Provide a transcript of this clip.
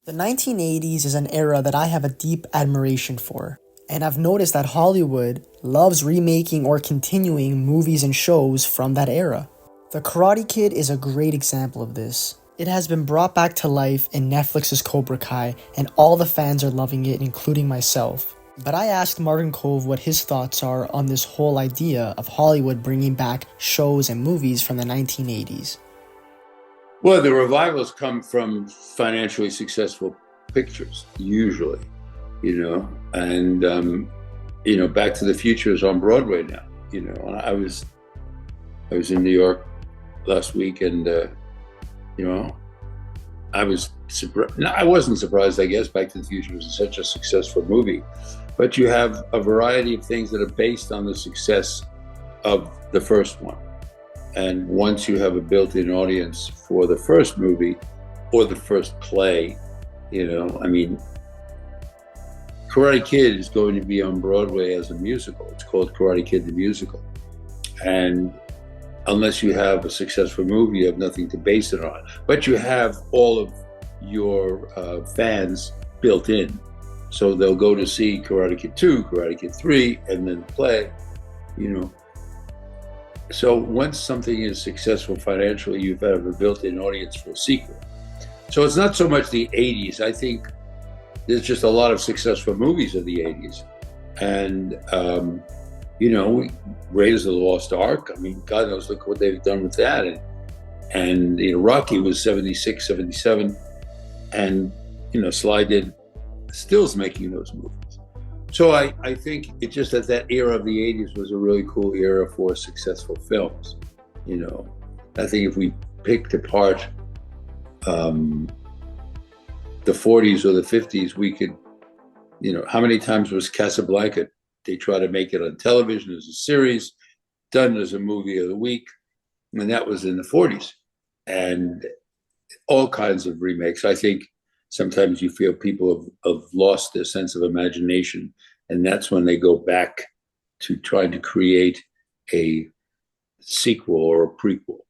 The 1980s is an era that I have a deep admiration for, and I've noticed that Hollywood loves remaking or continuing movies and shows from that era. The Karate Kid is a great example of this. It has been brought back to life in Netflix's Cobra Kai, and all the fans are loving it, including myself. But I asked Martin Kove what his thoughts are on this whole idea of Hollywood bringing back shows and movies from the 1980s. Well, the revivals come from financially successful pictures, usually, and Back to the Future is on Broadway now. And I was in New York last week, and I was surprised. No, I wasn't surprised. I guess Back to the Future was such a successful movie, but you have a variety of things that are based on the success of the first one. And once you have a built-in audience for the first movie or the first play, Karate Kid is going to be on Broadway as a musical. It's called Karate Kid the Musical. And unless you have a successful movie, you have nothing to base it on. But you have all of your fans built in. So they'll go to see Karate Kid 2, Karate Kid 3, and then play, So once something is successful financially, you have a built-in audience for a sequel. So it's not so much the 80s. I think there's just a lot of successful movies of the 80s. And, Raiders of the Lost Ark, God knows, look what they've done with that. And Rocky was 76, 77. And, Sly did, still's making those movies. So I think it just that era of the 80s was a really cool era for successful films. I think if we picked apart the 40s or the 50s, we could, how many times was Casablanca? They try to make it on television as a series, done as a movie of the week, and that was in the 40s. And all kinds of remakes. I think sometimes you feel people have lost their sense of imagination, and that's when they go back to trying to create a sequel or a prequel,